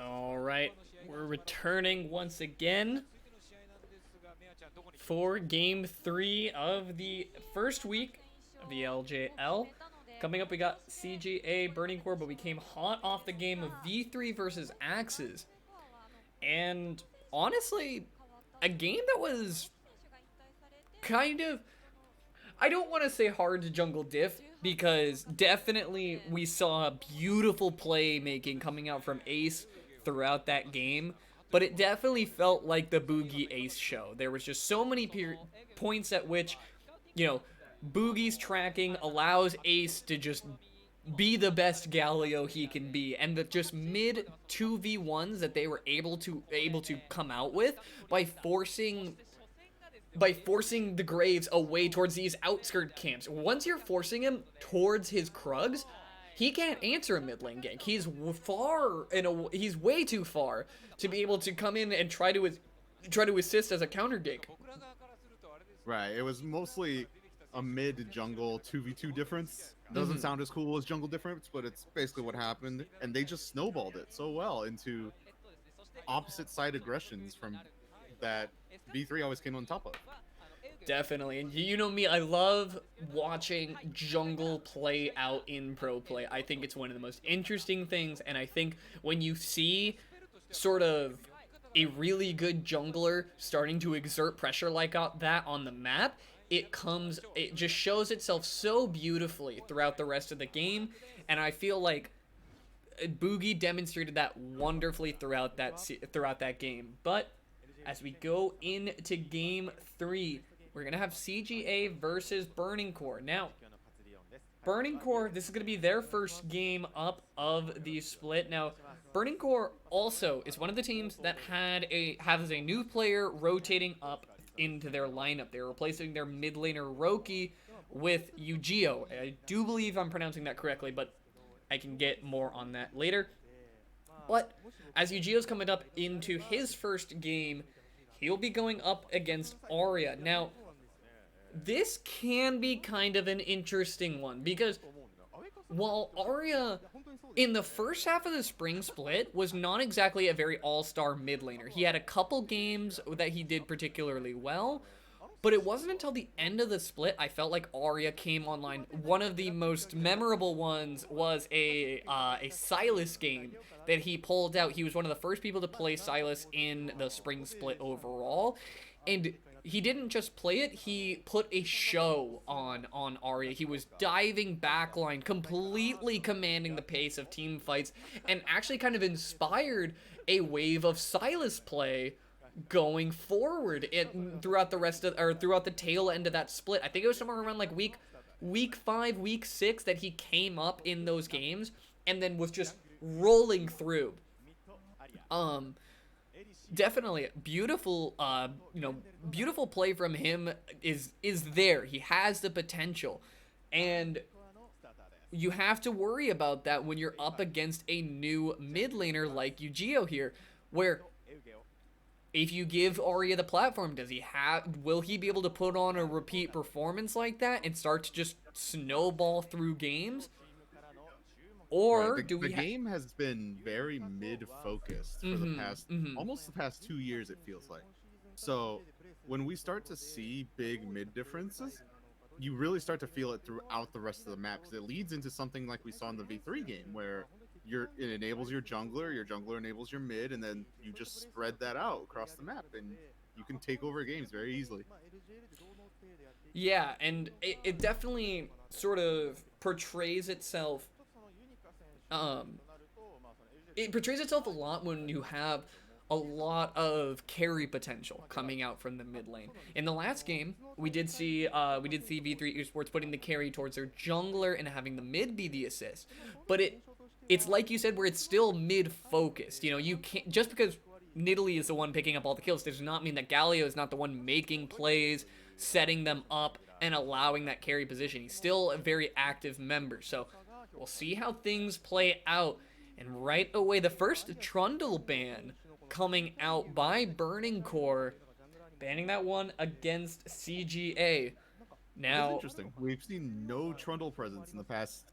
All right, we're returning once again for game 3 of the first week of the LJL. Coming up, we got CGA Burning Core, but we came hot off the game of V3 versus Axes. And honestly, a game that was kind of, I don't want to say hard to jungle diff, because definitely we saw beautiful playmaking coming out from Ace throughout that game, but it definitely felt like the Boogie Ace show. There was just so many points at which, you know, Boogie's tracking allows Ace to just be the best Galio he can be, and the just mid 2v1s that they were able to come out with by forcing the Graves away towards these outskirt camps. Once you're forcing him towards his Krugs, he can't answer a mid lane gank. He's way too far to be able to come in and try to assist as a counter gank. Right. It was mostly a mid jungle 2v2 difference. Doesn't sound as cool as jungle difference, but it's basically what happened. And they just snowballed it so well into opposite side aggressions from that V3 always came on top of. Definitely. And you know me, I love watching jungle play out in pro play. I think it's one of the most interesting things, and I think when you see sort of a really good jungler starting to exert pressure like that on the map, it just shows itself so beautifully throughout the rest of the game, and I feel like Boogie demonstrated that wonderfully throughout that game. But as we go into game 3, we're gonna have CGA versus Burning Core. Now, Burning Core, this is gonna be their first game up of the split. Now, Burning Core also is one of the teams that has a new player rotating up into their lineup. They're replacing their mid laner Roki with Eugeo. I do believe I'm pronouncing that correctly, but I can get more on that later. But as Eugeo's coming up into his first game, he'll be going up against Arya. Now, this can be kind of an interesting one, because while Arya in the first half of the spring split was not exactly a very all-star mid laner, he had a couple games that he did particularly well, but it wasn't until the end of the split I felt like Arya came online. One of the most memorable ones was a Sylas game that he pulled out. He was one of the first people to play Sylas in the spring split overall, and he didn't just play it, he put a show on Arya. He was diving backline, completely commanding the pace of team fights, and actually kind of inspired a wave of Sylas play going forward throughout the tail end of that split. I think it was somewhere around like week 5, week 6 that he came up in those games and then was just rolling through. Definitely beautiful, beautiful play from him is there. He has the potential, and you have to worry about that when you're up against a new mid laner like Eugeo here, where if you give Arya the platform, will he be able to put on a repeat performance like that and start to just snowball through games? Or right. do we the game has been very mid-focused for the past almost the past 2 years, it feels like. So when we start to see big mid differences, you really start to feel it throughout the rest of the map, because it leads into something like we saw in the V3 game, where it enables your jungler enables your mid, and then you just spread that out across the map, and you can take over games very easily. Yeah, and it definitely sort of portrays itself. It portrays itself a lot when you have a lot of carry potential coming out from the mid lane. In the last game, we did see V3 Esports putting the carry towards their jungler and having the mid be the assist. But it's like you said, where it's still mid focused. You know, you can't, just because Nidalee is the one picking up all the kills does not mean that Galio is not the one making plays, setting them up, and allowing that carry position. He's still a very active member. So we'll see how things play out. And right away, the first Trundle ban coming out by Burning Core, banning that one against CGA. That's Now, interesting. We've seen no Trundle presence in the past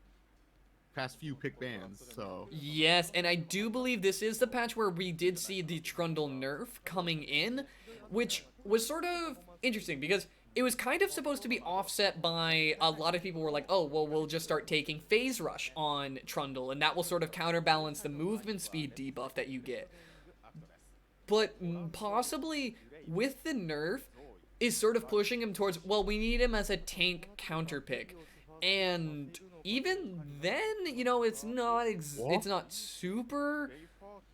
past few pick bans. So yes, and I do believe this is the patch where we did see the Trundle nerf coming in, which was sort of interesting because it was kind of supposed to be offset by a lot of people were like, oh, well, we'll just start taking Phase Rush on Trundle, and that will sort of counterbalance the movement speed debuff that you get. But possibly with the nerf is sort of pushing him towards, well, we need him as a tank counter pick. And even then, you know, it's not super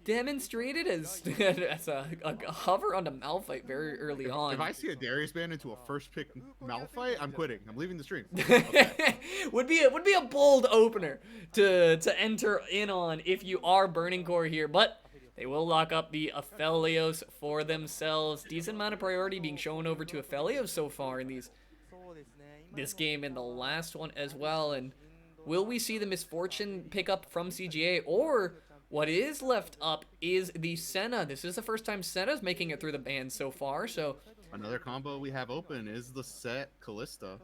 demonstrated as as a hover onto Malphite very early on. If I see a Darius ban into a first pick Malphite, I'm quitting. I'm leaving the stream. Okay. would be a bold opener to enter in on if you are Burning Core here, but they will lock up the Aphelios for themselves. Decent amount of priority being shown over to Aphelios so far in this game and the last one as well. And will we see the Misfortune pick up from CGA, or what is left up is the Senna? This is the first time Senna's making it through the ban so far, so another combo we have open is the Set Kalista.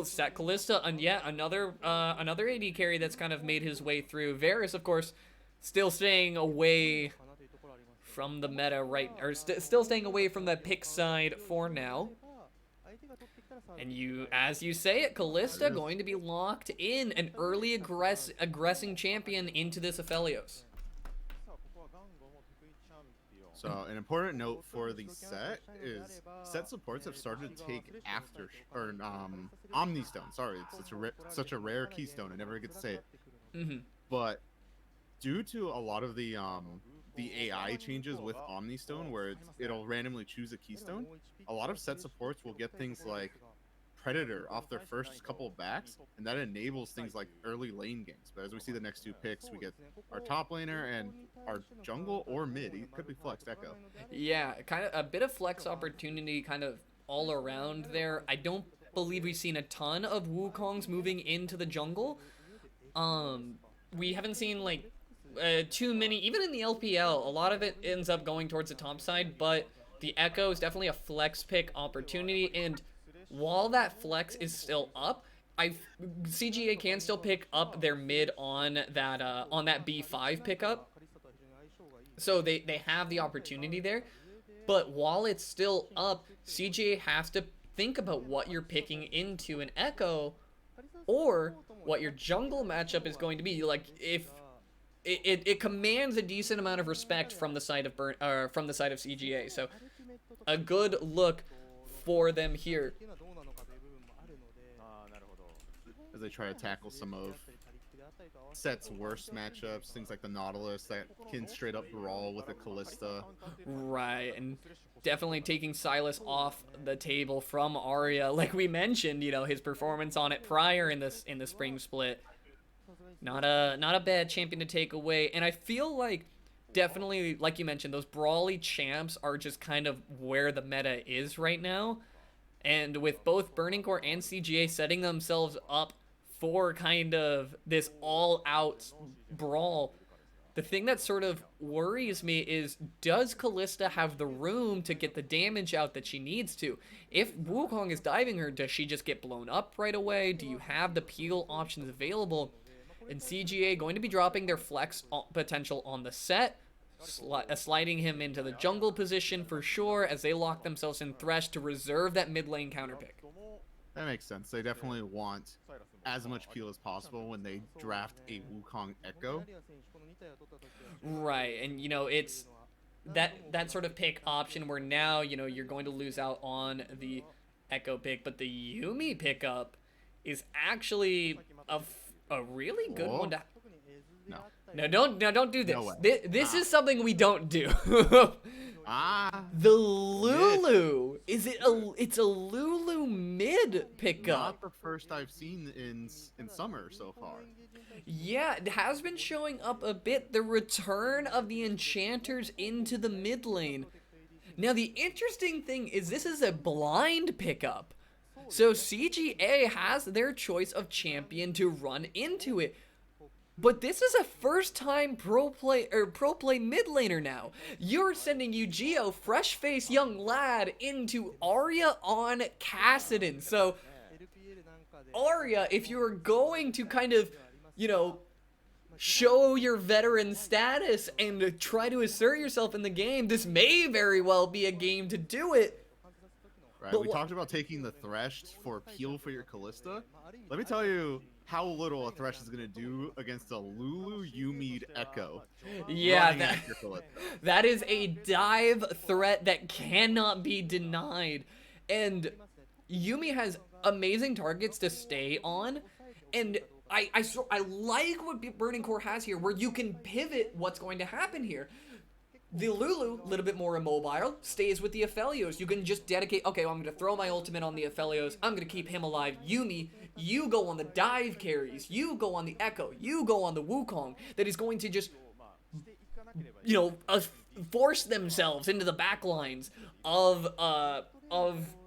Set Kalista, and yeah, another AD carry that's kind of made his way through. Varus, of course, still staying away from the meta still staying away from the pick side for now. And as you say it, Kalista going to be locked in, an early aggressing champion into this Aphelios. So an important note for the Set is Set supports have started to take Omni Stone. Sorry, it's such a rare keystone. I never get to say it. But due to a lot of the AI changes with Omni Stone, where it'll randomly choose a keystone, a lot of Set supports will get things like Predator off their first couple of backs, and that enables things like early lane games. But as we see the next two picks, we get our top laner and our jungle or mid. He could be flexed Echo. Yeah, kind of a bit of flex opportunity kind of all around there. I don't believe we've seen a ton of Wukongs moving into the jungle. We haven't seen like too many, even in the LPL, a lot of it ends up going towards the top side, but the Echo is definitely a flex pick opportunity, and while that flex is still up, CGA can still pick up their mid on that B5 pickup. So they have the opportunity there. But while it's still up, CGA has to think about what you're picking into an Echo or what your jungle matchup is going to be. Like, if it commands a decent amount of respect from the side of CGA. So a good look for them here as they try to tackle some of Set's worst matchups, things like the Nautilus that can straight up brawl with a Kalista. Right, and definitely taking Sylas off the table from Arya, like we mentioned, you know, his performance on it prior in the spring split. Not a bad champion to take away, and I feel like definitely, like you mentioned, those brawly champs are just kind of where the meta is right now. And with both Burning Core and CGA setting themselves up for kind of this all-out brawl, the thing that sort of worries me is, does Kalista have the room to get the damage out that she needs to? If Wukong is diving her, does she just get blown up right away? Do you have the peel options available? And CGA going to be dropping their flex potential on the Set, sliding him into the jungle position for sure, as they lock themselves in Thresh to reserve that mid lane counter pick. That makes sense. They definitely want as much peel as possible when they draft a Wukong Echo. Right, and you know, it's that sort of pick option where now, you know, you're going to lose out on the Echo pick, but the Yuumi pickup is actually a really good one to... No, don't do this. No way. This is something we don't do. The Lulu. It's a Lulu mid pickup. Not the first I've seen in summer so far. Yeah, it has been showing up a bit. The return of the enchanters into the mid lane. Now the interesting thing is this is a blind pickup. So CGA has their choice of champion to run into it. But this is a first-time pro play mid laner now. You're sending Yu-Gi-Oh, fresh-faced young lad, into Arya on Kassadin. So Arya, if you're going to kind of, you know, show your veteran status and try to assert yourself in the game. This may very well be a game to do it. Right, but we talked about taking the Thresh for Peel for your Kalista. Let me tell you how little a Thresh is going to do against a Lulu Yuumi Echo. Yeah, that is a dive threat that cannot be denied. And Yuumi has amazing targets to stay on, and I like what Burning Core has here, where you can pivot what's going to happen here. The Lulu, a little bit more immobile, stays with the Aphelios. You can just dedicate, okay, well, I'm going to throw my ultimate on the Aphelios. I'm going to keep him alive. Yuumi, you go on the dive carries. You go on the Echo. You go on the Wukong. That is going to just, you know, force themselves into the backlines of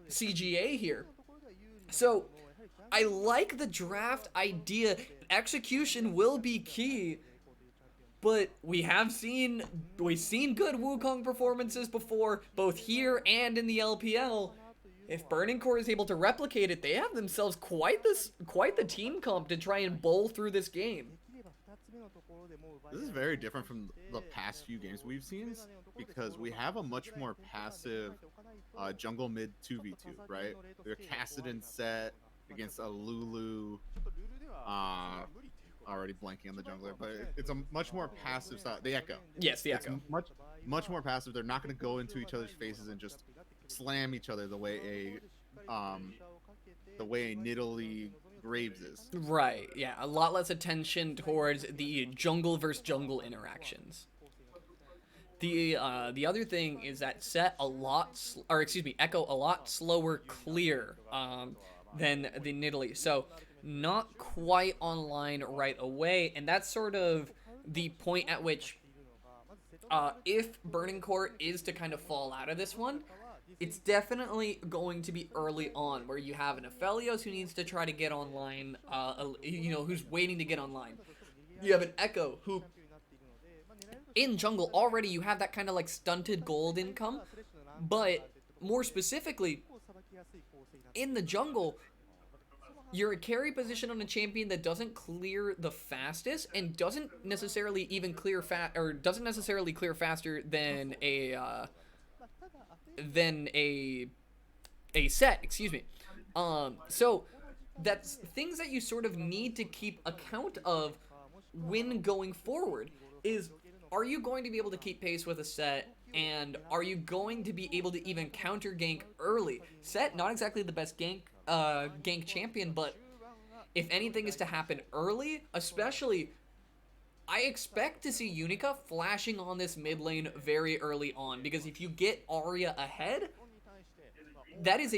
CGA here. So, I like the draft idea. Execution will be key. But we've seen good Wukong performances before, both here and in the LPL. If Burning Core is able to replicate it, they have themselves quite the team comp to try and bowl through this game. This is very different from the past few games we've seen, because we have a much more passive jungle mid 2v2, right? We have Kassadin set against a Lulu. Already blanking on the jungler, but it's a much more passive style. The Echo. Yes, the Echo. It's much more passive. They're not going to go into each other's faces and just slam each other the way a Nidalee Graves is. Right. Yeah, a lot less attention towards the jungle versus jungle interactions. The other thing is that Echo a lot slower clear than the Nidalee. So not quite online right away, and that's sort of the point at which if Burning Core is to kind of fall out of this one, it's definitely going to be early on, where you have an Aphelios who needs to try to get online, who's waiting to get online. You have an Echo who, in jungle already, you have that kind of like stunted gold income, but more specifically, in the jungle, you're a carry position on a champion that doesn't clear the fastest and doesn't necessarily clear faster than a set, excuse me. So that's things that you sort of need to keep account of when going forward. Are you going to be able to keep pace with a set, and are you going to be able to even counter gank early? Set, not exactly the best gank champion, but if anything is to happen early, especially, I expect to see Unica flashing on this mid lane very early on, because if you get Arya ahead, that is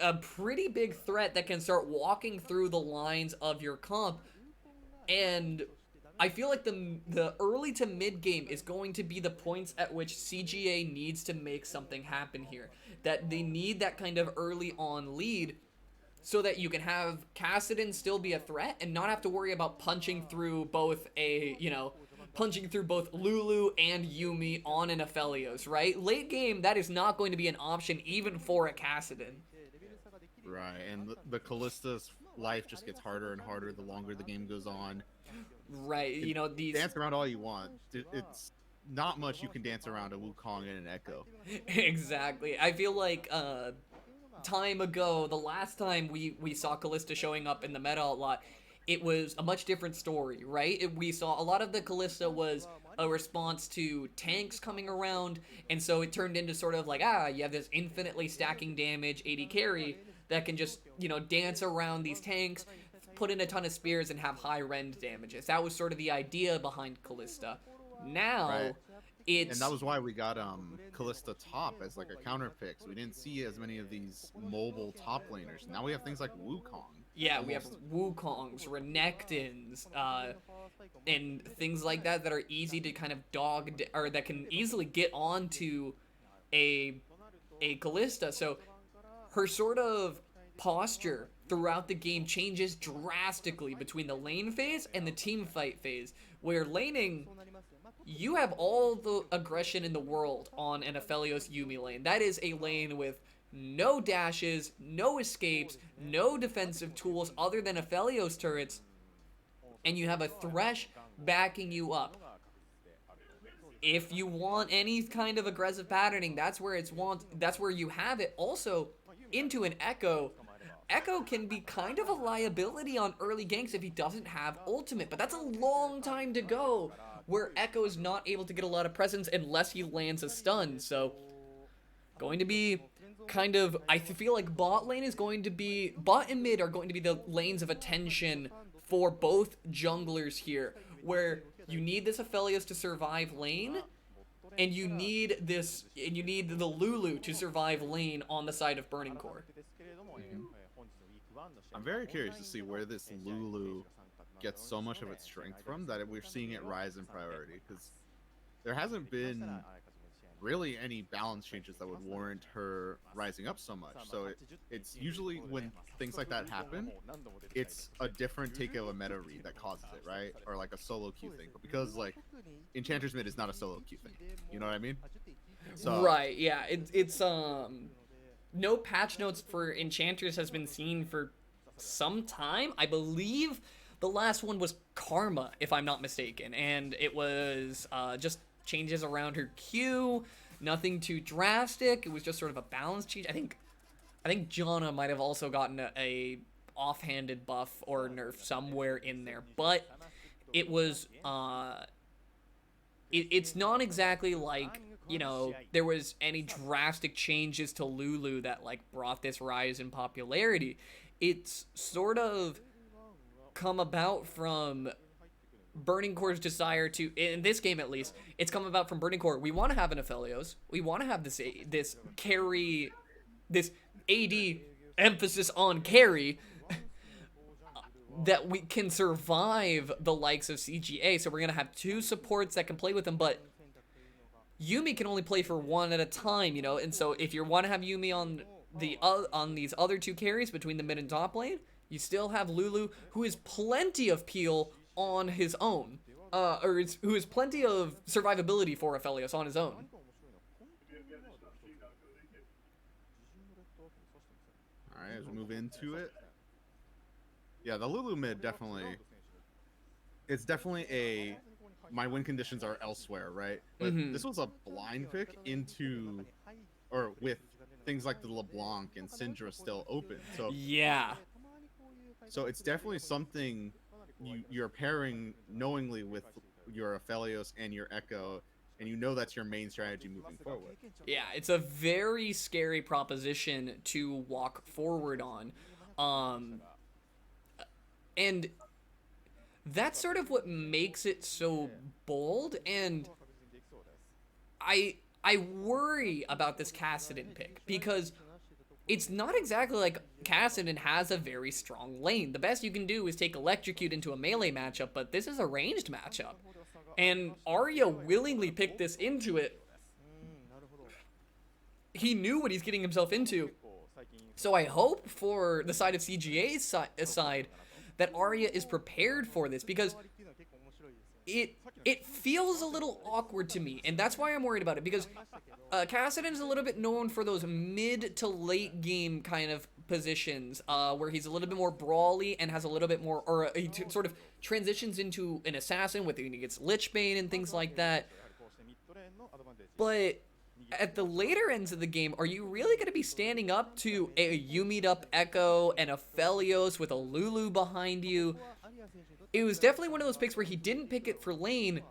a pretty big threat that can start walking through the lines of your comp. And I feel like the early to mid game is going to be the points at which CGA needs to make something happen here. That they need that kind of early on lead, so that you can have Kassadin still be a threat and not have to worry about punching through both Lulu and Yuumi on an Aphelios, right? Late game, that is not going to be an option even for a Kassadin. Right, and the Kalista's life just gets harder and harder the longer the game goes on. Right, these... Dance around all you want. It's not much you can dance around a Wukong and an Echo. Exactly. I feel like, time ago, the last time we saw Kalista showing up in the meta a lot, it was a much different story, right? We saw a lot of the Kalista was a response to tanks coming around, and so it turned into sort of like, you have this infinitely stacking damage AD carry that can just, dance around these tanks, put in a ton of spears, and have high rend damages. That was sort of the idea behind Kalista. Now, right. And that was why we got Kalista top as like a counter pick. So we didn't see as many of these mobile top laners. Now we have things like Wukong. Yeah, we have Wukongs, Renekton's, and things like that are easy to kind of or that can easily get onto a Kalista. So her sort of posture throughout the game changes drastically between the lane phase and the team fight phase, where laning, you have all the aggression in the world on an Aphelios Yuumi lane. That is a lane with no dashes, no escapes, no defensive tools other than Aphelios turrets, and you have a Thresh backing you up. If you want any kind of aggressive patterning, that's where you have it. Also, into an Echo. Echo can be kind of a liability on early ganks if he doesn't have ultimate, but that's a long time to go where Echo is not able to get a lot of presence unless he lands a stun. So, going to be kind of, I feel like bot and mid are going to be the lanes of attention for both junglers here, where you need this Aphelios to survive lane, and you need the Lulu to survive lane on the side of Burning Core. I'm very curious to see where this Lulu gets so much of its strength from that we're seeing it rise in priority, because there hasn't been really any balance changes that would warrant her rising up so much. So it's usually when things like that happen, it's a different take of a meta read that causes it, right? Or like a solo queue thing. But because like Enchanter's mid is not a solo queue thing, you know what I mean? So right, yeah, it's no patch notes for Enchanters has been seen for some time. I believe the last one was Karma, if I'm not mistaken, and it was just changes around her Q, nothing too drastic. It was just sort of a balance change. I think Janna might have also gotten a offhanded buff or nerf somewhere in there, but it was it's not exactly like, you know, there was any drastic changes to Lulu that like brought this rise in popularity. It's sort of come about from Burning Core's desire to, in this game at least, it's come about from Burning Core. We want to have an Aphelios. We want to have this carry, this AD emphasis on carry that we can survive the likes of CGA. So we're gonna have two supports that can play with them, but Yuumi can only play for one at a time, you know. And so if you want to have Yuumi on these other two carries between the mid and top lane, you still have Lulu, who has plenty of peel on his own, who has plenty of survivability for Aphelios on his own. Alright, as we move into it. Yeah, the Lulu mid definitely, it's definitely my win conditions are elsewhere, right? But this was a blind pick into, or with things like the LeBlanc and Syndra still open. So yeah. So it's definitely something you're pairing knowingly with your Aphelios and your Echo, and you know that's your main strategy moving forward. Yeah, it's a very scary proposition to walk forward on. And that's sort of what makes it so bold, and I worry about this Kassadin pick, because it's not exactly like Kassadin has a very strong lane. The best you can do is take Electrocute into a melee matchup, but this is a ranged matchup. And Arya willingly picked this into it. He knew what he's getting himself into. So I hope for the side of CGA's side that Arya is prepared for this, because it feels a little awkward to me, and that's why I'm worried about it, because Kassadin is a little bit known for those mid to late game kind of positions, where he's a little bit more brawly and has a little bit more, or he sort of transitions into an assassin with he gets Lichbane and things like that. But at the later ends of the game, are you really going to be standing up to a Yuumi'd up Echo and a Aphelios with a Lulu behind you? It was definitely one of those picks where he didn't pick it for lane,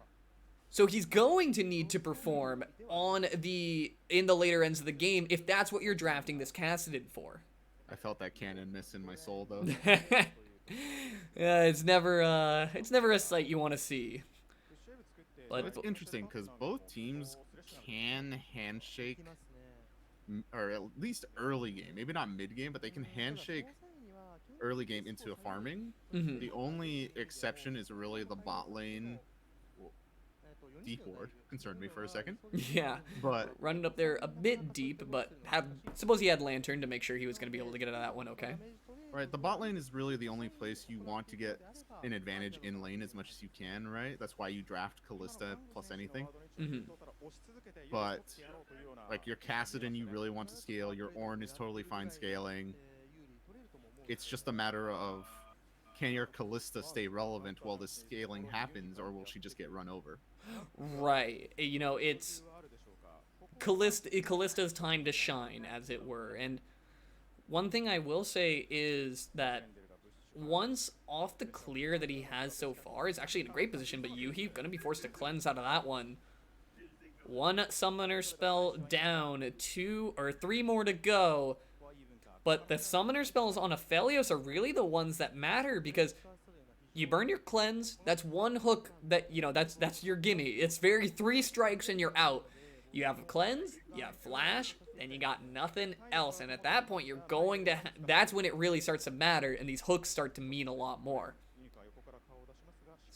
so he's going to need to perform in the later ends of the game if that's what you're drafting this Kassadin for. I felt that cannon miss in my soul, though. Yeah, it's never a sight you want to see. But it's interesting because both teams can handshake, or at least early game, maybe not mid game, but they can handshake early game into a farming. The only exception is really the bot lane deep ward. Concerned me for a second. Yeah, but running up there a bit deep, but suppose he had Lantern to make sure he was going to be able to get out of that one okay. Right, the bot lane is really the only place you want to get an advantage in lane as much as you can, right? That's why you draft Kalista plus anything. But like your Kassadin, you really want to scale. Your Ornn is totally fine scaling. It's just a matter of can your Callista stay relevant while this scaling happens, or will she just get run over? Right. You know, it's Callista's time to shine, as it were. And one thing I will say is that once off the clear that he has so far, is actually in a great position, but Yuhi gonna be forced to cleanse out of that one. One summoner spell down, 2 or 3 more to go. But the summoner spells on Aphelios are really the ones that matter, because you burn your cleanse, that's one hook that, you know, that's your gimme. It's very 3 strikes and you're out. You have a cleanse, you have flash, and you got nothing else. And at that point, you're going to, that's when it really starts to matter, and these hooks start to mean a lot more.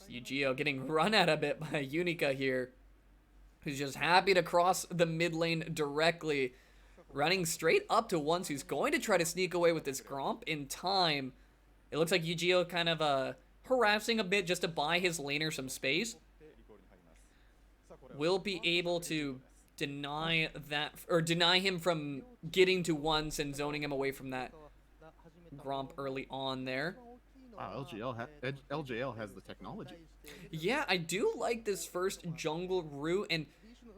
Yu-Gi-Oh getting run at a bit by Unica here, who's just happy to cross the mid lane directly. Running straight up to Once, who's going to try to sneak away with this Gromp in time. It looks like Yu-Gi-Oh kind of harassing a bit just to buy his laner some space. Will be able to deny that, or deny him from getting to Once and zoning him away from that Gromp early on there. Wow, LJL has the technology. Yeah, I do like this first jungle route, and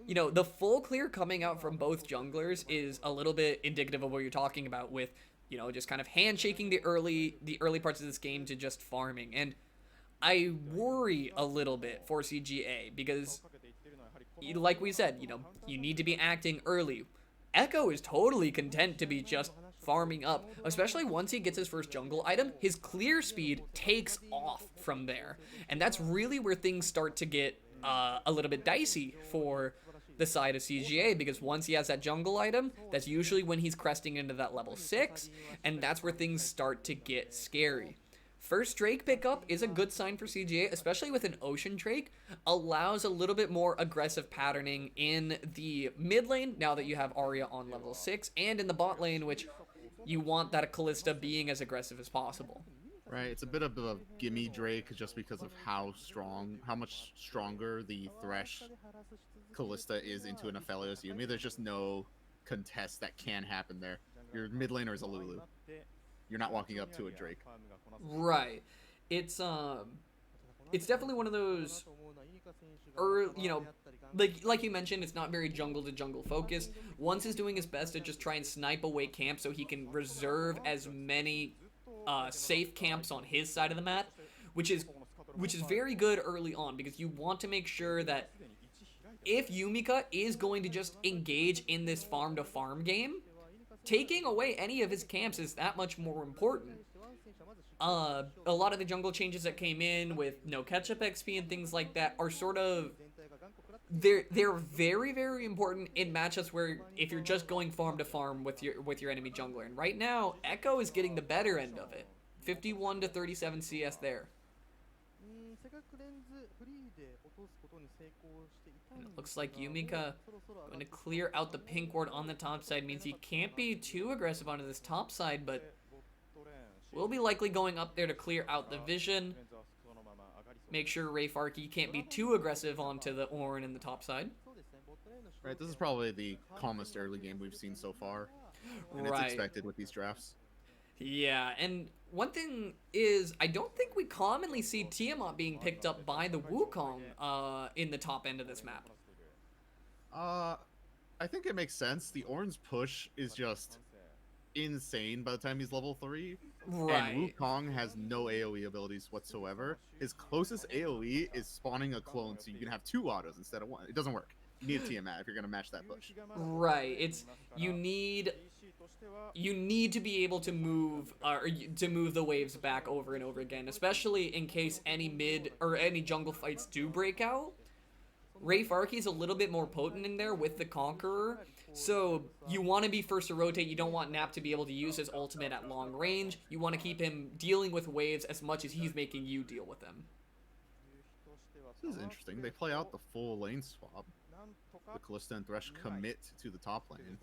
you know, the full clear coming out from both junglers is a little bit indicative of what you're talking about with, you know, just kind of handshaking the early parts of this game to just farming. And I worry a little bit for CGA because, like we said, you know, you need to be acting early. Echo is totally content to be just farming up, especially once he gets his first jungle item. His clear speed takes off from there, and that's really where things start to get a little bit dicey for the side of CGA, because once he has that jungle item, that's usually when he's cresting into that level 6, and that's where things start to get scary. First Drake pickup is a good sign for CGA, especially with an Ocean Drake. Allows a little bit more aggressive patterning in the mid lane, now that you have Arya on level 6, and in the bot lane, which you want that Callista being as aggressive as possible. Right, it's a bit of a gimme Drake just because of how much stronger the Thresh Callista is into an Aphelios Yuumi. There's just no contest that can happen there. Your mid laner is a Lulu. You're not walking up to a Drake. Right. It's definitely one of those, you know, like you mentioned, it's not very jungle to jungle focused. Once is doing his best to just try and snipe away camps so he can reserve as many safe camps on his side of the map, which is very good early on, because you want to make sure that if Yumika is going to just engage in this farm to farm game, taking away any of his camps is that much more important. A lot of the jungle changes that came in with no catch-up XP and things like that are sort of, they're very, very important in matchups where if you're just going farm to farm with your enemy jungler. And right now, Echo is getting the better end of it. 51 to 37 CS there. And it looks like Yumika going to clear out the pink ward on the top side. Means he can't be too aggressive onto this top side, but will be likely going up there to clear out the vision. Make sure RayFarky can't be too aggressive onto the Ornn in the top side. Right, this is probably the calmest early game we've seen so far. And it's expected with these drafts. Yeah, and one thing is, I don't think we commonly see Tiamat being picked up by the Wukong in the top end of this map. I think it makes sense. The Ornn's push is just insane by the time he's level 3. Right. And Wukong has no AoE abilities whatsoever. His closest AoE is spawning a clone, so you can have 2 autos instead of 1. It doesn't work. You need a Tiamat if you're going to match that push. Right. It's, you need to be able to move the waves back over and over again, especially in case any mid or any jungle fights do break out. RayFarky is a little bit more potent in there with the Conqueror, so you want to be first to rotate. You don't want Nap to be able to use his ultimate at long range. You want to keep him dealing with waves as much as he's making you deal with them. This is interesting. They play out the full lane swap. The Callista and Thresh commit to the top lane.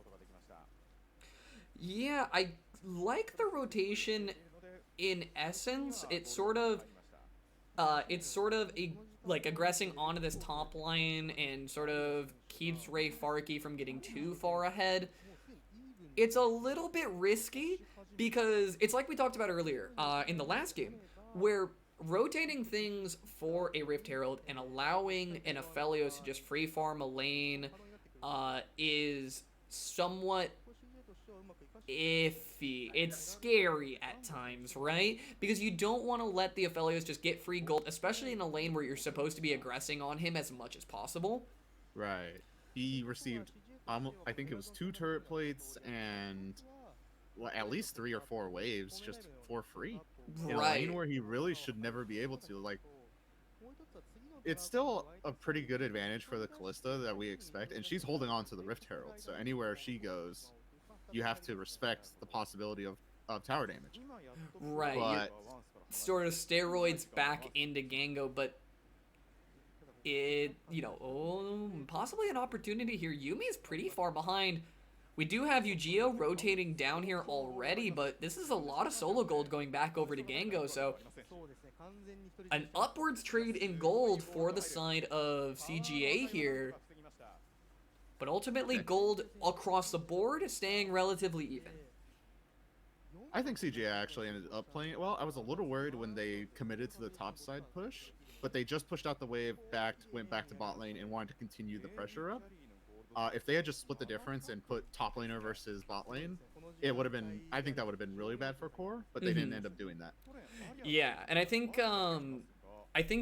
Yeah, I like the rotation in essence. It's sort of like aggressing onto this top line and sort of keeps RayFarky from getting too far ahead. It's a little bit risky because it's like we talked about earlier in the last game. where rotating things for a Rift Herald and allowing an Aphelios to just free farm a lane is somewhat iffy. It's scary at times, right? Because you don't want to let the Aphelios just get free gold, especially in a lane where you're supposed to be aggressing on him as much as possible. Right. He received, I think it was 2 turret plates and at least 3 or 4 waves just for free. In a lane where he really should never be able to. Like, it's still a pretty good advantage for the Kalista that we expect, and she's holding on to the Rift Herald, so anywhere she goes, you have to respect the possibility of tower damage. Right. But sort of steroids back into Gango, but it, possibly an opportunity here. Yumi's pretty far behind. We do have Yu-Gi-Oh rotating down here already, but this is a lot of solo gold going back over to Gango, so an upwards trade in gold for the side of CGA here. But ultimately, gold across the board staying relatively even. I think CGA actually ended up playing it well. I was a little worried when they committed to the top side push, but they just pushed out the wave, went back to bot lane, and wanted to continue the pressure up. If they had just split the difference and put top laner versus bot lane, it would have been, I think that would have been really bad for Core, but they didn't end up doing that. Yeah, and I think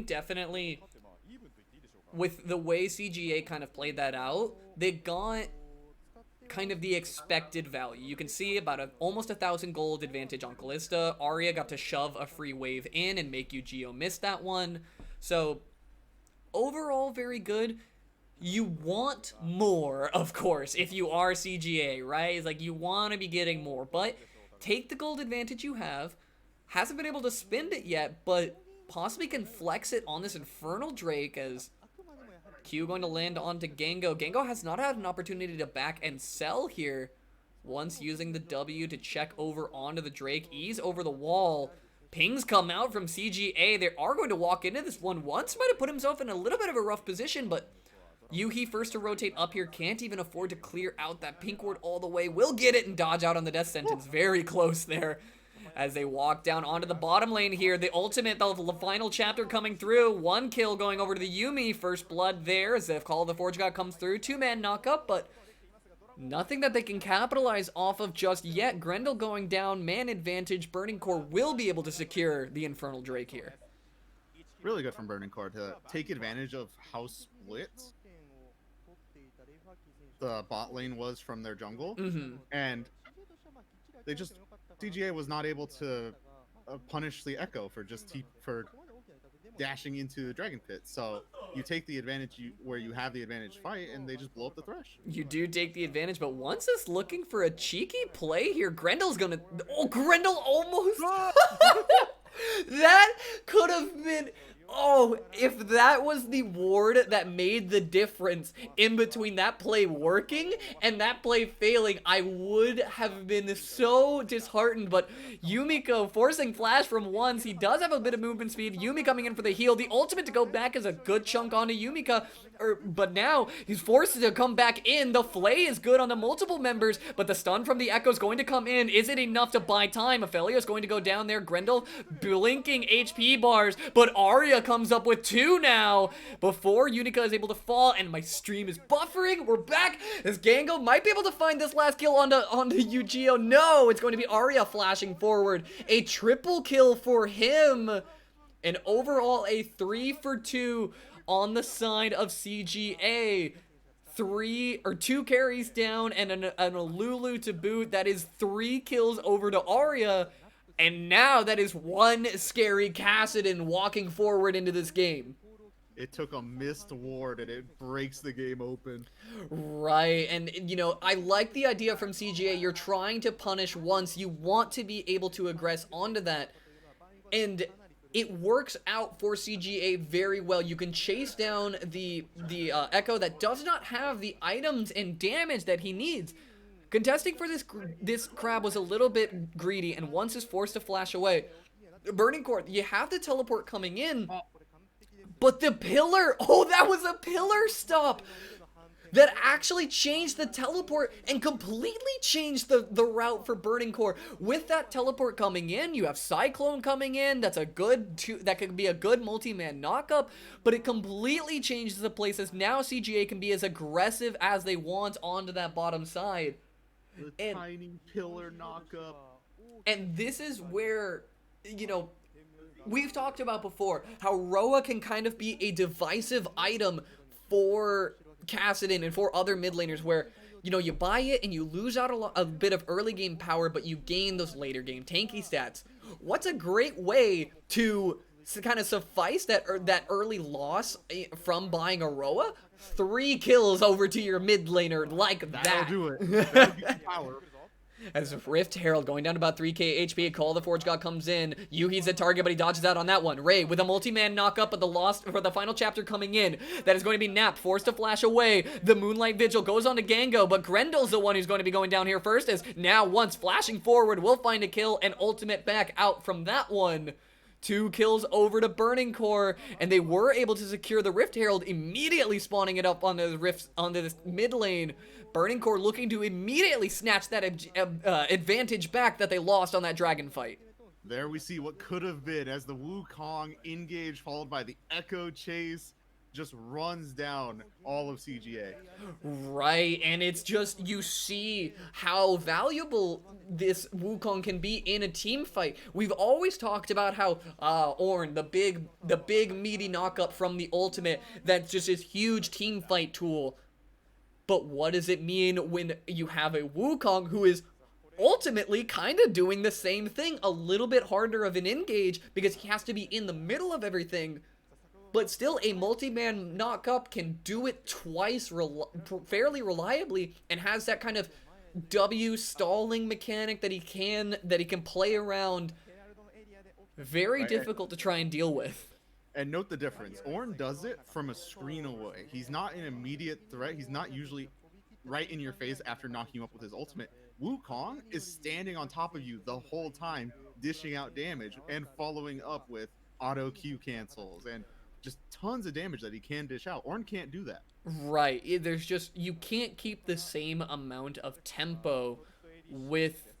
definitely with the way CGA kind of played that out, they got kind of the expected value. You can see about almost 1,000 gold advantage on Kalista. Arya got to shove a free wave in and make Yu-Gi-Oh miss that one. So overall, very good. You want more, of course, if you are CGA, right? It's like you want to be getting more, but take the gold advantage you have. Hasn't been able to spend it yet, but possibly can flex it on this Infernal Drake as Q going to land onto Gango. Gango has not had an opportunity to back and sell here. Once using the W to check over onto the Drake, ease over the wall. Pings come out from CGA. They are going to walk into this one once. Might have put himself in a little bit of a rough position, but Yuhi first to rotate up here, can't even afford to clear out that pink ward all the way. Will get it and dodge out on the death sentence. Very close there as they walk down onto the bottom lane here. The ultimate, the final chapter coming through. 1 kill going over to the Yuumi. First blood there as if Call of the Forge God comes through. 2-man knockup, but nothing that they can capitalize off of just yet. Grendel going down, man advantage. Burning Core will be able to secure the Infernal Drake here. Really good from Burning Core to take advantage of how split the bot lane was from their jungle, and they just CGA was not able to punish the Echo for dashing into the Dragon Pit. So you take the advantage where you have the advantage fight, and they just blow up the Thresh. You do take the advantage, but once is looking for a cheeky play here. Grendel's gonna. Oh, Grendel almost. That could have been. Oh, if that was the ward that made the difference in between that play working and that play failing, I would have been so disheartened. But Yumiko forcing flash from once. He does have a bit of movement speed. Yumi coming in for the heal. The ultimate to go back is a good chunk onto Yumika. But now he's forced to come back in. The flay is good on the multiple members, but the stun from the Echo is going to come in. Is it enough to buy time? Aphelios going to go down there. Grendel blinking HP bars, but Arya comes up with 2 now before Unica is able to fall, and my stream is buffering. We're back as Gango might be able to find this last kill onto Yu-Gi-Oh. No, it's going to be Arya flashing forward. A triple kill for him, and overall a 3 for 2 on the side of CGA. 2 carries down and a Lulu to boot. That is 3 kills over to Arya. And now that is 1 scary Kassadin walking forward into this game. It took a missed ward and it breaks the game open. Right, and I like the idea from CGA. You're trying to punish once. You want to be able to aggress onto that. And it works out for CGA very well. You can chase down the Echo that does not have the items and damage that he needs. Contesting for this crab was a little bit greedy, and once is forced to flash away. Burning Core, you have the teleport coming in, but the pillar, oh, that was a pillar stop. that actually changed the teleport and completely changed the route for Burning Core. With that teleport coming in, you have Cyclone coming in. That could be a good multi-man knockup, but it completely changes the places. Now CGA can be as aggressive as they want onto that bottom side. The tiny pillar knockup. And this is where, you know, we've talked about before how Roa can kind of be a divisive item for Kassadin and for other mid laners where, you know, you buy it and you lose out a bit of early game power, but you gain those later game tanky stats. What's a great way to kind of suffice that early loss from buying a Roa? 3 kills over to your mid laner like that. That'll do it. That'll give you power. As Rift Herald going down to about 3k HP, Call of the Forge God comes in. Yuhi's the target, but he dodges out on that one. Ray with a multi-man knock-up of the lost for the final chapter coming in. That is going to be Nap, forced to flash away. The Moonlight Vigil goes on to Gango, but Grendel's the one who's going to be going down here first, as now once flashing forward, will find a kill and ultimate back out from that one. 2 kills over to Burning Core, and they were able to secure the Rift Herald, immediately spawning it up onto this mid lane. Burning Core looking to immediately snatch that advantage back that they lost on that dragon fight. There we see what could have been as the Wukong engage followed by the Echo Chase just runs down all of CGA. Right, and it's just, you see how valuable this Wukong can be in a team fight. We've always talked about how Ornn, the big meaty knockup from the ultimate, that's just this huge team fight tool. But what does it mean when you have a Wukong who is ultimately kind of doing the same thing, a little bit harder of an engage because he has to be in the middle of everything, but still a multi-man knock-up can do it twice fairly reliably and has that kind of W stalling mechanic that he can play around. Very difficult to try and deal with. And note the difference. Ornn does it from a screen away. He's not an immediate threat. He's not usually right in your face after knocking you up with his ultimate. Wukong is standing on top of you the whole time, dishing out damage and following up with auto Q cancels and just tons of damage that he can dish out. Ornn can't do that. Right. There's just, you can't keep the same amount of tempo with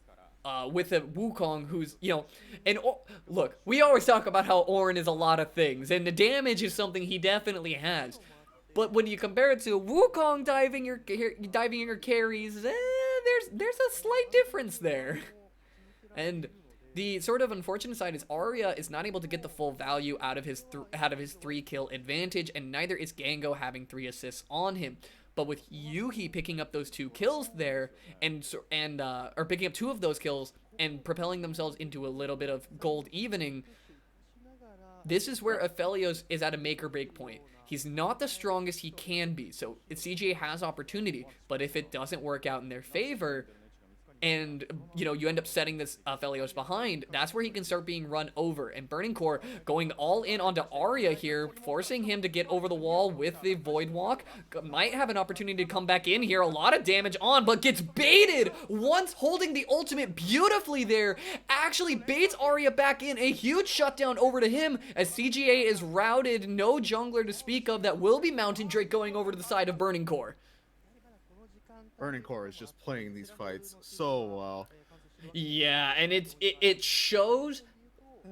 a Wukong who's, you know, and look, we always talk about how Ornn is a lot of things, and the damage is something he definitely has. But when you compare it to Wukong diving your carries, there's a slight difference there. And the sort of unfortunate side is Arya is not able to get the full value out of his 3 kill advantage, and neither is Gango having 3 assists on him. But with Yuhi picking up those 2 kills there, or picking up 2 of those kills and propelling themselves into a little bit of gold evening, this is where Aphelios is at a make or break point. He's not the strongest he can be, so CGA has opportunity, but if it doesn't work out in their favor, and, you know, you end up setting this Aphelios behind, that's where he can start being run over. And Burning Core going all in onto Arya here, forcing him to get over the wall with the Void Walk. Might have an opportunity to come back in here. A lot of damage on, but gets baited. Once holding the ultimate beautifully there, actually baits Arya back in. A huge shutdown over to him as CGA is routed. No jungler to speak of. That will be Mountain Drake going over to the side of Burning Core. Burning Core is just playing these fights so well. Yeah, and it shows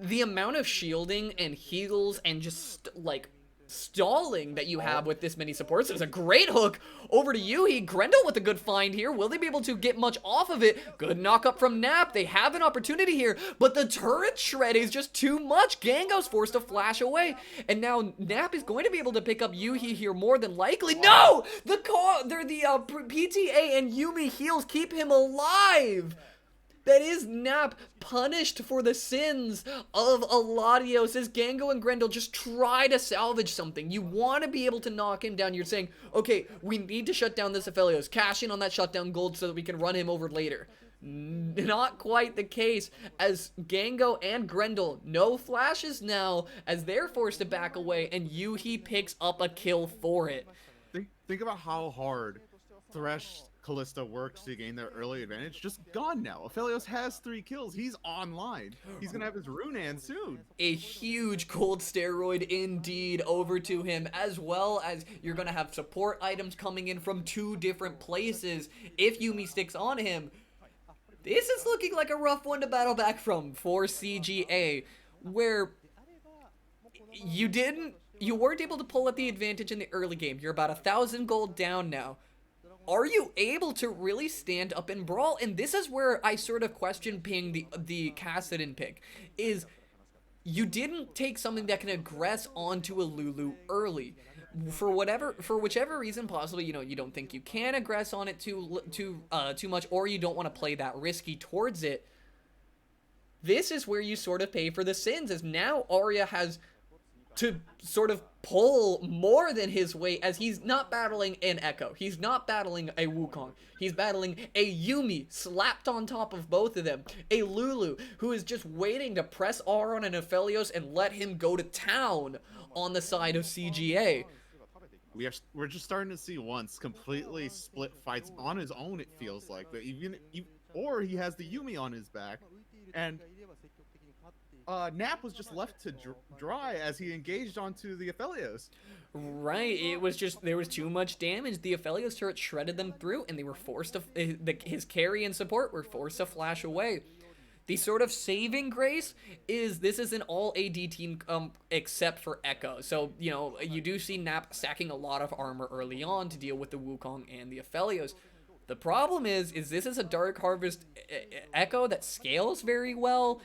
the amount of shielding and heals and just like stalling that you have with this many supports. There's a great hook over to Yuhi. Grendel with a good find here. Will they be able to get much off of it? Good knock up from Nap. They have an opportunity here, but the turret shred is just too much. Gango's forced to flash away, and now Nap is going to be able to pick up Yuhi here more than likely. No! The PTA and Yuumi heals keep him alive. That is Nap punished for the sins of Aladios as Gango and Grendel just try to salvage something. You want to be able to knock him down. You're saying, okay, we need to shut down this Aphelios. Cash in on that shutdown gold so that we can run him over later. Not quite the case, as Gango and Grendel, no flashes now, as they're forced to back away, and Yuhi picks up a kill for it. Think about how hard Thresh Callista worked to gain their early advantage, just gone now. Aphelios has 3 kills. He's online. He's gonna have his Runan soon. A huge cold steroid indeed over to him, as well as you're gonna have support items coming in from 2 different places if Yuumi sticks on him. This is looking like a rough one to battle back from for CGA, where you weren't able to pull up the advantage in the early game. You're about 1,000 gold down now. Are you able to really stand up and brawl? And this is where I sort of question Ping the Kassadin pick, is you didn't take something that can aggress onto a Lulu early. For whichever reason, possibly, you don't think you can aggress on it too much, or you don't want to play that risky towards it. This is where you sort of pay for the sins, as now Arya has to sort of pull more than his weight, as he's not battling an Echo. He's not battling a Wukong. He's battling a Yuumi slapped on top of both of them. A Lulu who is just waiting to press R on an Aphelios and let him go to town on the side of CGA. We're just starting to see once completely split fights on his own, it feels like. But or he has the Yuumi on his back, and Nap was just left to dry as he engaged onto the Aphelios. Right, it was just, there was too much damage. The Aphelios turret shredded them through, and they were forced to, his carry and support were forced to flash away. The sort of saving grace is this is an all AD team except for Echo. So, you do see Nap stacking a lot of armor early on to deal with the Wukong and the Aphelios. The problem is this is a Dark Harvest Echo that scales very well.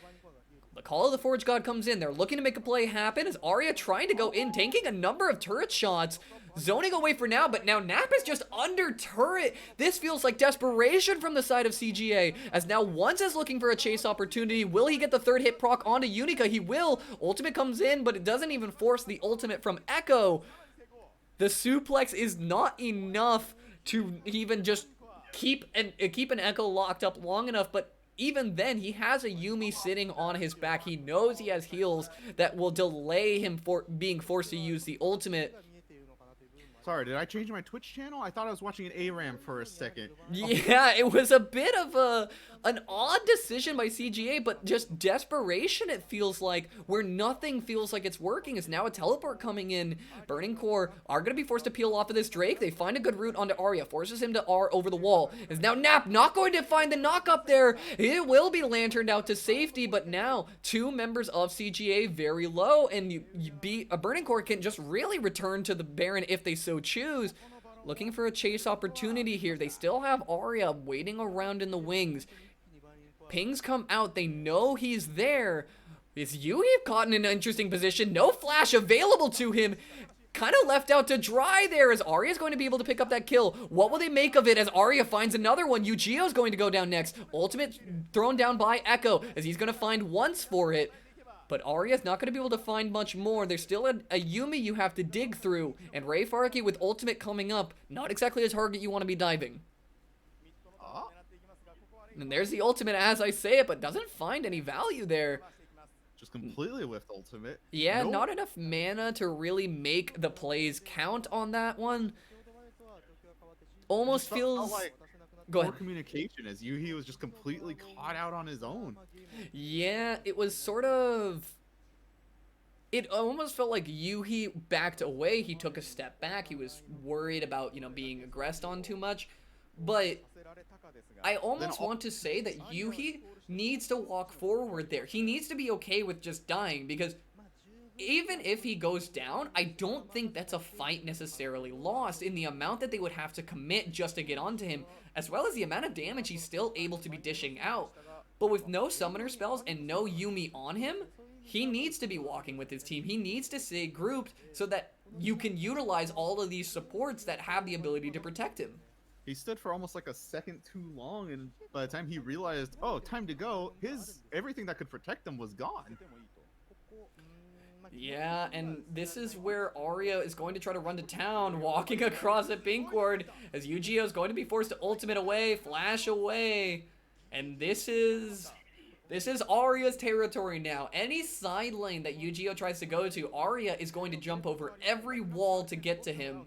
The Call of the Forge God comes in. They're looking to make a play happen as Arya trying to go in, tanking a number of turret shots, zoning away for now, but now Nap is just under turret. This feels like desperation from the side of CGA, as now Once is looking for a chase opportunity. Will he get the 3rd hit proc onto Unica? He will. Ultimate comes in, but it doesn't even force the ultimate from Echo. The suplex is not enough to even just keep an Echo locked up long enough, but even then, he has a Yuumi sitting on his back. He knows he has heals that will delay him for being forced to use the ultimate. Sorry, did I change my Twitch channel? I thought I was watching an ARAM for a second. Yeah, it was a bit of an odd decision by CGA, but just desperation, it feels like, where nothing feels like it's working. It's now a teleport coming in. Burning Core are going to be forced to peel off of this Drake. They find a good route onto Arya, forces him to R over the wall. Is now Nap not going to find the knock up there. It will be lanterned out to safety, but now 2 members of CGA very low, and a Burning Core can just really return to the Baron if they so choose. Looking for a chase opportunity here. They still have Arya waiting around in the wings. Pings come out. They know he's there. Is Yuhi caught in an interesting position? No flash available to him. Kind of left out to dry there, as Arya's going to be able to pick up that kill. What will they make of it as Arya finds another one? Yu-Gi-Oh's going to go down next. Ultimate thrown down by Echo, as he's going to find Once for it. But Arya's not going to be able to find much more. There's still a Yuumi you have to dig through. And Ray Faraki with ultimate coming up. Not exactly a target you want to be diving. And there's the ultimate as I say it, but doesn't find any value there. Just completely whiffed ultimate. Yeah, nope. Not enough mana to really make the plays count on that one. Almost feels... like Go ahead. Poor communication, as Yuhi was just completely caught out on his own. Yeah, it was sort of... It almost felt like Yuhi backed away. He took a step back. He was worried about, being aggressed on too much. But I almost want to say that Yuhi needs to walk forward there. He needs to be okay with just dying, because even if he goes down, I don't think that's a fight necessarily lost in the amount that they would have to commit just to get onto him, as well as the amount of damage he's still able to be dishing out. But with no summoner spells and no Yuumi on him, he needs to be walking with his team. He needs to stay grouped so that you can utilize all of these supports that have the ability to protect him. He stood for almost like a second too long, and by the time he realized, oh, time to go, everything that could protect him was gone. Yeah, and this is where Arya is going to try to run to town, walking across a pink ward, as Yu-Gi-Oh is going to be forced to ultimate away, flash away, and this is Arya's territory now. Any side lane that Yu-Gi-Oh tries to go to, Arya is going to jump over every wall to get to him.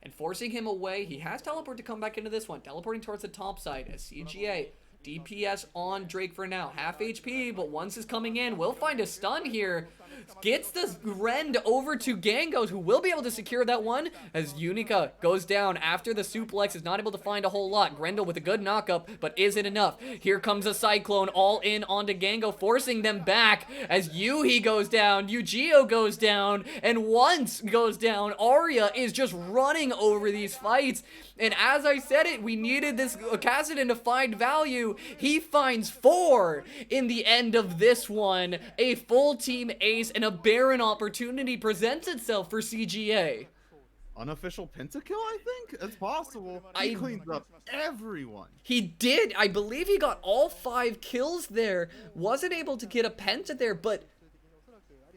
and forcing him away. He has teleport to come back into this one, teleporting towards the top side as CGA DPS on Drake for now. Half HP, but once is coming in. Will find a stun here. Gets the rend over to Gangos, who will be able to secure that one as Unica goes down after the suplex. Is not able to find a whole lot. Grendel with a good knockup, but is it enough? Here comes a Cyclone all in onto Gango, forcing them back as Yuhi goes down, Eugeo goes down, and once goes down. Arya is just running over these fights. And as I said it, we needed this Kassadin to find value. He finds 4 in the end of this one. A full team ace and a Baron opportunity presents itself for CGA. Unofficial pentakill, I think? That's possible. He cleans up everyone. He did. I believe he got all 5 kills there. Wasn't able to get a penta there, but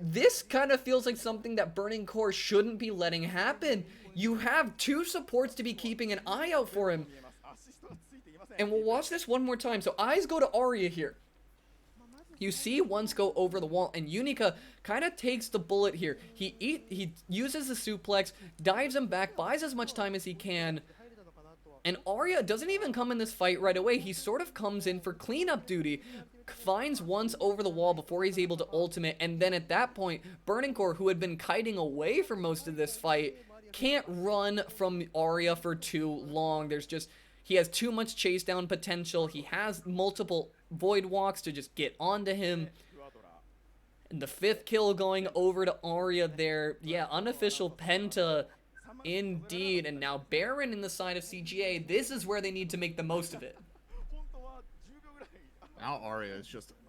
this kind of feels like something that Burning Core shouldn't be letting happen. You have 2 supports to be keeping an eye out for him. And we'll watch this one more time. So eyes go to Arya here. You see once go over the wall, and Unica kind of takes the bullet here. He uses the suplex, dives him back, buys as much time as he can. And Arya doesn't even come in this fight right away. He sort of comes in for cleanup duty, finds once over the wall before he's able to ultimate, and then at that point, Burning Core, who had been kiting away for most of this fight, can't run from Arya for too long. He has too much chase down potential. He has multiple void walks to just get onto him. And the 5th kill going over to Arya there. Yeah, unofficial penta indeed. And now Baron in the side of CGA. This is where they need to make the most of it. Now Arya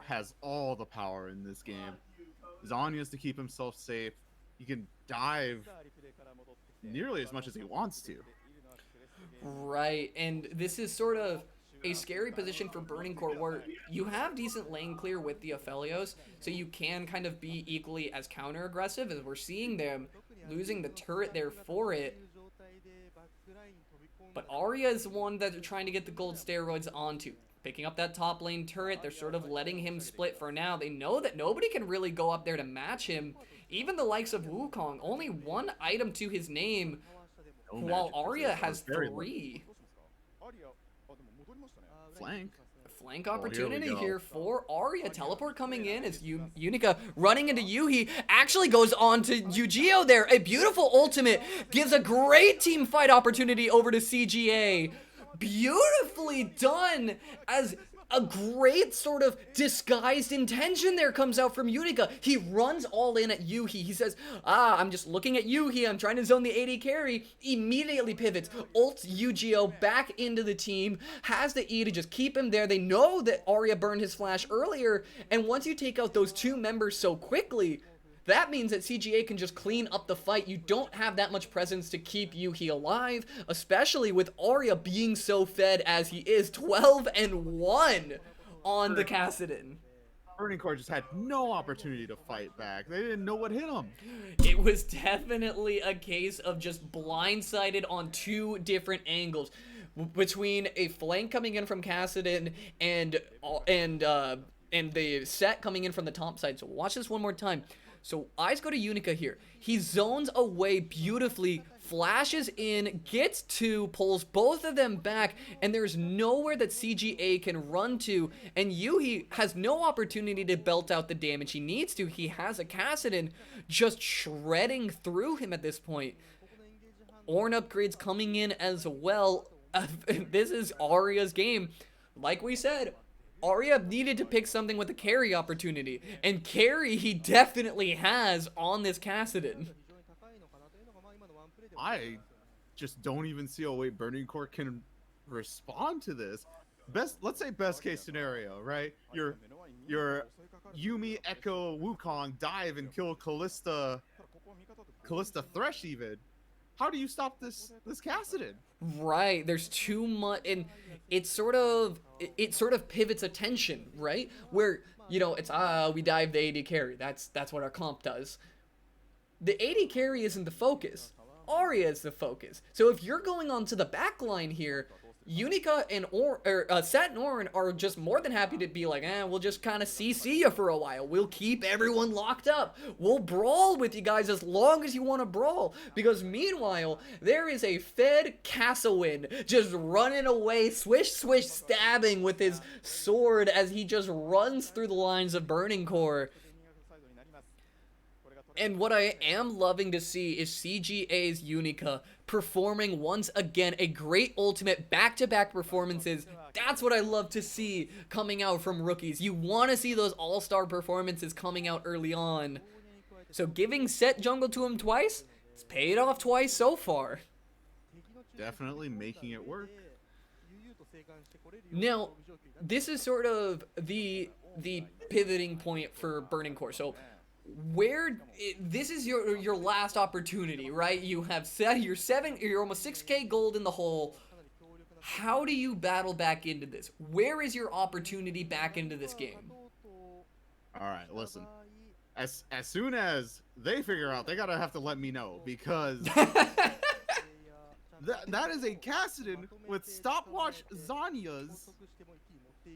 has all the power in this game. Zanya's to keep himself safe. He can dive nearly as much as he wants to. Right, and this is sort of a scary position for Burning Core where you have decent lane clear with the Aphelios, so you can kind of be equally as counter-aggressive as we're seeing them losing the turret there for it. But Arya is the one that they're trying to get the gold steroids onto. Picking up that top lane turret, they're sort of letting him split for now. They know that nobody can really go up there to match him. Even the likes of Wukong, only 1 item to his name, while Arya has 3. Flank opportunity here for Arya. Teleport coming in as Unica running into Yuhi. Actually goes on to Eugeo there. A beautiful ultimate. Gives a great team fight opportunity over to CGA. Beautifully done as a great sort of disguised intention there comes out from Unica. He runs all in at Yuhi. He says, I'm just looking at Yuhi. I'm trying to zone the AD carry. Immediately pivots, ults Eugeo back into the team, has the E to just keep him there. They know that Arya burned his flash earlier, and once you take out those 2 members so quickly, that means that CGA can just clean up the fight. You don't have that much presence to keep Yuhi alive, especially with Arya being so fed as he is. 12-1 on the Kassadin. Burning Core just had no opportunity to fight back. They didn't know what hit them. It was definitely a case of just blindsided on 2 different angles. Between a flank coming in from Kassadin and the set coming in from the top side. So watch this one more time. So eyes go to Unica here. He zones away beautifully, flashes in, gets 2, pulls both of them back, and there's nowhere that CGA can run to, and Yuhi has no opportunity to belt out the damage he needs to. He has a Kassadin just shredding through him at this point. Ornn upgrades coming in as well. This is Arya's game. Like we said, Arya needed to pick something with a carry opportunity, and carry he definitely has on this Kassadin. I just don't even see a way Burning Core can respond to this. Let's say best case scenario, right? Your Yuumi, Echo, Wukong dive and kill Callista Thresh even. How do you stop this Kassadin? Right, there's too much, and it sort of pivots attention, right? Where, it's we dive the AD carry. That's what our comp does. The AD carry isn't the focus. Arya is the focus. So if you're going onto the back line here, Unica and Sat and Ornn are just more than happy to be like, we'll just kind of CC you for a while. We'll keep everyone locked up. We'll brawl with you guys as long as you want to brawl. Because meanwhile, there is a Fed Castlewin just running away, swish, swish, stabbing with his sword as he just runs through the lines of Burning Core. And what I am loving to see is CGA's Unica performing once again a great ultimate back-to-back performances. That's what I love to see coming out from rookies. You want to see those all-star performances coming out early on. So giving set jungle to him twice, it's paid off twice so far. Definitely making it work. Now, this is sort of the pivoting point for Burning Core. So this is your last opportunity, right? You have set you're almost 6k gold in the hole. How do you battle back into this? Where is your opportunity back into this game? All right, listen. As soon as they figure out, they gotta have to let me know, because that is a Kassadin with stopwatch Zhonya's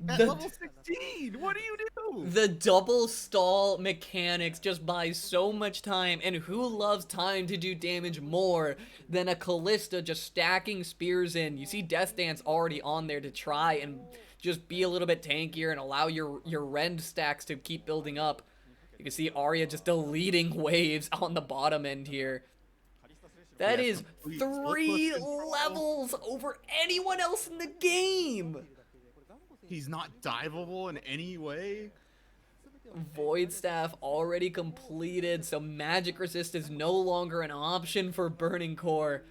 at level 16. What do you do? The double stall mechanics just buys so much time, and who loves time to do damage more than a Kalista just stacking spears in? You see Death Dance already on there to try and just be a little bit tankier and allow your rend stacks to keep building up. You can see Arya just deleting waves on the bottom end here. That is 3 levels over anyone else in the game. He's not diveable in any way. Void Staff already completed, so magic resist is no longer an option for Burning Core.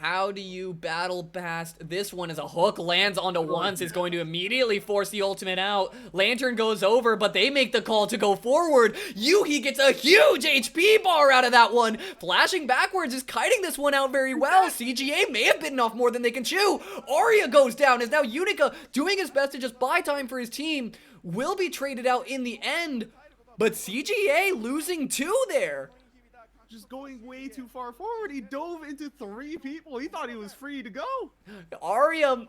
How do you battle past this one as a hook lands onto once is going to immediately force the ultimate out. Lantern goes over, but they make the call to go forward. Yuhi gets a huge HP bar out of that one. Flashing backwards is kiting this one out very well. CGA may have bitten off more than they can chew. Arya goes down as now Unica, doing his best to just buy time for his team, will be traded out in the end. But CGA losing 2 there. Just going way too far forward. He dove into 3 people. He thought he was free to go. Arya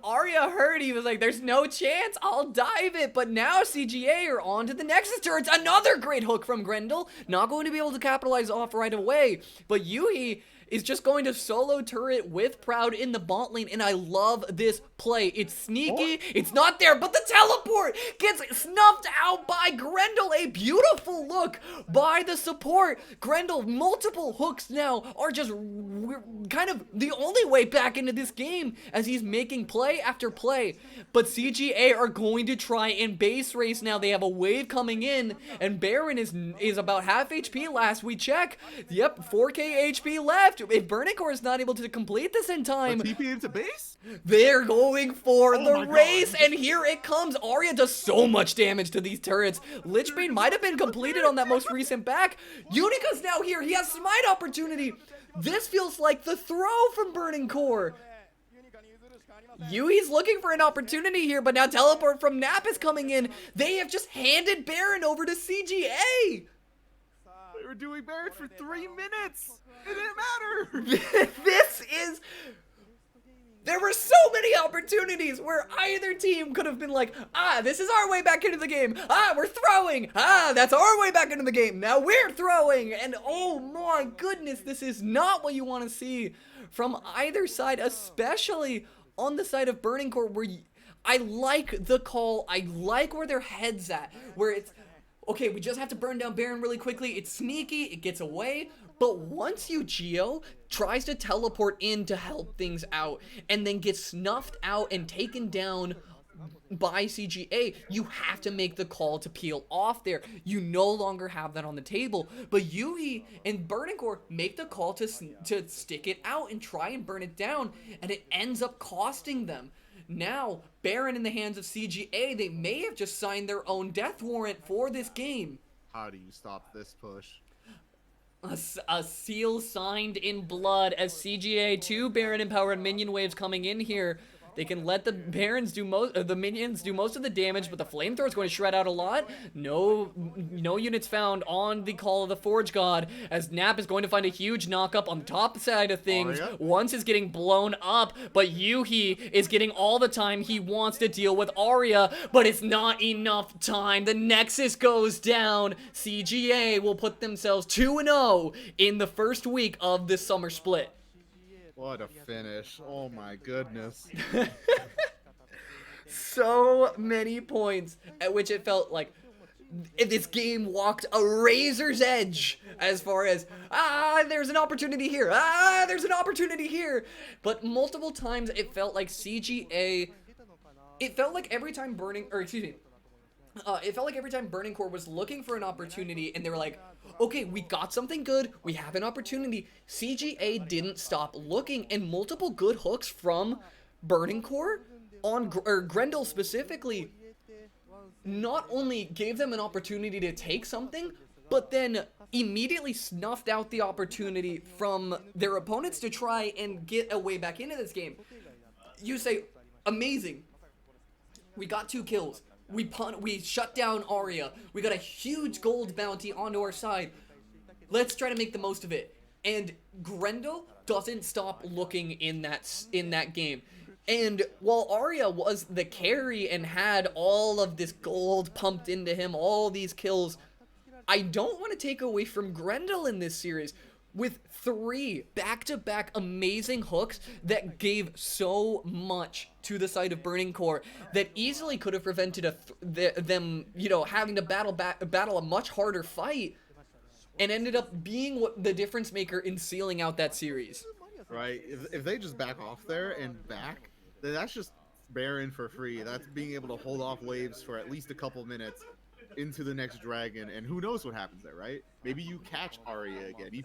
heard. He was like, there's no chance. I'll dive it. But now CGA are on to the Nexus turrets. Another great hook from Grendel. Not going to be able to capitalize off right away. But Yuhi is just going to solo turret with Proud in the bot lane, and I love this play. It's sneaky, it's not there, but the teleport gets snuffed out by Grendel. A beautiful look by the support. Grendel, multiple hooks now are just kind of the only way back into this game as he's making play after play. But CGA are going to try and base race now. They have a wave coming in, and Baron is about half HP last we check. Yep, 4k HP left. If Burning Core is not able to complete this in time, TP into base? They're going for the race, and here it comes. Arya does so much damage to these turrets. Lichbane might have been completed on that most recent back. Unica's now here. He has smite opportunity. This feels like the throw from Burning Core. Yui's looking for an opportunity here, but now teleport from Nap is coming in. They have just handed Baron over to CGA. They were doing Baron for 3 minutes. It didn't matter. There were so many opportunities where either team could have been like, this is our way back into the game. We're throwing. That's our way back into the game. Now we're throwing. And oh my goodness, this is not what you want to see from either side, especially on the side of Burning Core, where I like the call. I like where their head's at, where it's, okay, we just have to burn down Baron really quickly. It's sneaky. It gets away. But once Geo tries to teleport in to help things out and then gets snuffed out and taken down by CGA, you have to make the call to peel off there. You no longer have that on the table. But Yuhi and Burning Core make the call to stick it out and try and burn it down, and it ends up costing them. Now, Baron in the hands of CGA, they may have just signed their own death warrant for this game. How do you stop this push? A seal signed in blood as CGA, 2 Baron empowered minion waves coming in here. They can let the Barons do the minions do most of the damage, but the flamethrower is going to shred out a lot. No units found on the Call of the Forge God, as Nap is going to find a huge knock-up on the top side of things. Once is getting blown up, but Yuhi is getting all the time he wants to deal with Arya, but it's not enough time. The Nexus goes down. CGA will put themselves 2-0 in the first week of this summer split. What a finish. Oh my goodness. So many points at which it felt like this game walked a razor's edge as far as, there's an opportunity here. There's an opportunity here. But multiple times it felt like CGA, it felt like every time Burning Core was looking for an opportunity and they were like, okay, we got something good, we have an opportunity. CGA didn't stop looking, and multiple good hooks from Burning Core on Grendel specifically not only gave them an opportunity to take something, but then immediately snuffed out the opportunity from their opponents to try and get a way back into this game. You say, amazing, we got 2 kills. We shut down Arya. We got a huge gold bounty onto our side. Let's try to make the most of it. And Grendel doesn't stop looking in that game. And while Arya was the carry and had all of this gold pumped into him, all these kills, I don't want to take away from Grendel in this series. With 3 back-to-back amazing hooks that gave so much to the side of Burning Core that easily could have prevented them, having to battle a much harder fight, and ended up being the difference maker in sealing out that series. Right. If they just back off there and back, then that's just Baron for free. That's being able to hold off waves for at least a couple minutes into the next dragon, and who knows what happens there, right? Maybe you catch Arya again. They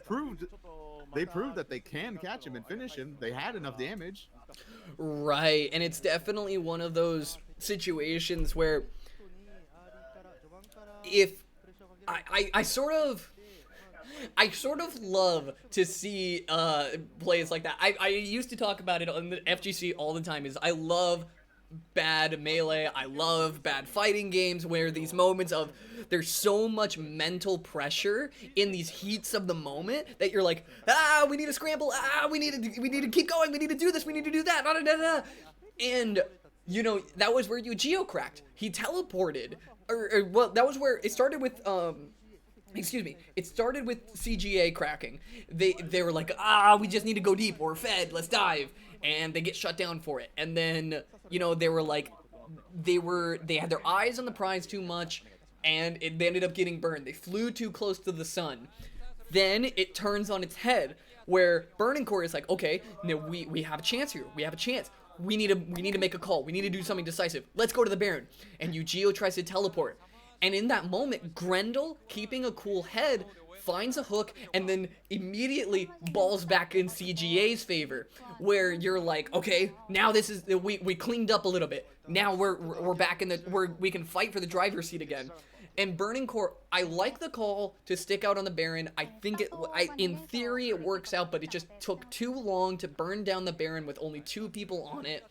proved that they can catch him and finish him. They had enough damage. Right, and it's definitely one of those situations where if I sort of love to see plays like that. I used to talk about it on the FGC all the time. I love bad melee, I love bad fighting games where these moments of there's so much mental pressure in these heats of the moment that you're like, we need to scramble, we need to keep going, we need to do this, we need to do that, and that was where Yu-Gi-Oh cracked. He teleported, well, that was where it started with it started with CGA cracking. They were like, we just need to go deep, we're fed, let's dive. And they get shut down for it. And then, they were like, they had their eyes on the prize too much, and they ended up getting burned. They flew too close to the sun. Then it turns on its head, where Burning Core is like, okay, no, we have a chance here. We have a chance. We need to make a call. We need to do something decisive. Let's go to the Baron. And Yu-Gi-Oh tries to teleport. And in that moment, Grendel, keeping a cool head, finds a hook, and then immediately balls back in CGA's favor, where you're like, okay, now this is, we cleaned up a little bit. Now we're back in we can fight for the driver's seat again. And Burning Core, I like the call to stick out on the Baron. I think in theory it works out, but it just took too long to burn down the Baron with only 2 people on it.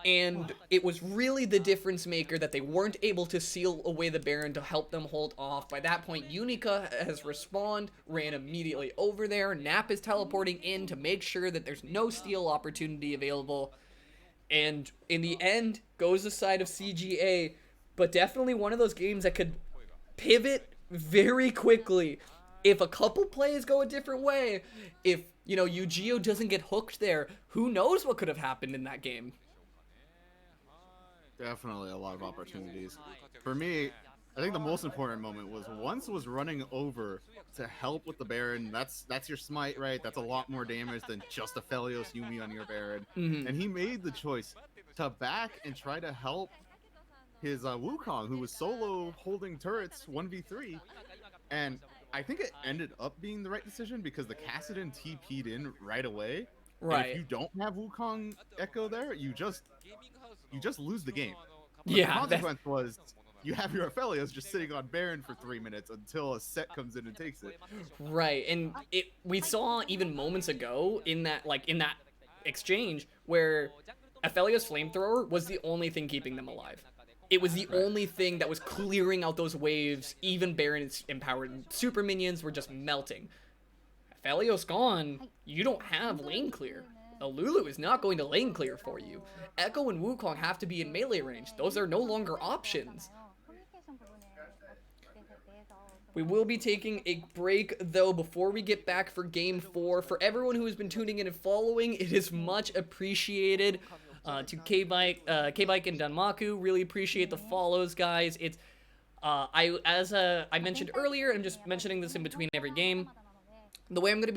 And it was really the difference maker that they weren't able to seal away the Baron to help them hold off. By that point, Unica has respawned, ran immediately over there. Nap is teleporting in to make sure that there's no steal opportunity available. And in the end, goes the side of CGA, but definitely one of those games that could pivot very quickly if a couple plays go a different way. If, Yu-Gi-Oh doesn't get hooked there, who knows what could have happened in that game. Definitely a lot of opportunities. For me, I think the most important moment was once was running over to help with the Baron. That's your smite, right? That's a lot more damage than just a Felios Yumi on your Baron. Mm-hmm. And he made the choice to back and try to help his Wukong, who was solo holding turrets 1v3. And I think it ended up being the right decision because the Kassadin TP'd in right away. Right. And if you don't have Wukong Echo there, you just lose the game. But the consequence was you have your Aphelios just sitting on Baron for 3 minutes until a set comes in and takes it. Right, and we saw even moments ago in that exchange where Aphelios Flamethrower was the only thing keeping them alive. It was the only thing that was clearing out those waves. Even Baron's empowered super minions were just melting. Aphelios gone, you don't have lane clear. Lulu is not going to lane clear for you. Echo and Wukong have to be in melee range. Those are no longer options. We will be taking a break, though, before we get back for Game 4. For everyone who has been tuning in and following, it is much appreciated. To K-Bike and Danmaku, really appreciate the follows, guys. It's, I mentioned earlier, I'm just mentioning this in between every game. The way I'm going to be doing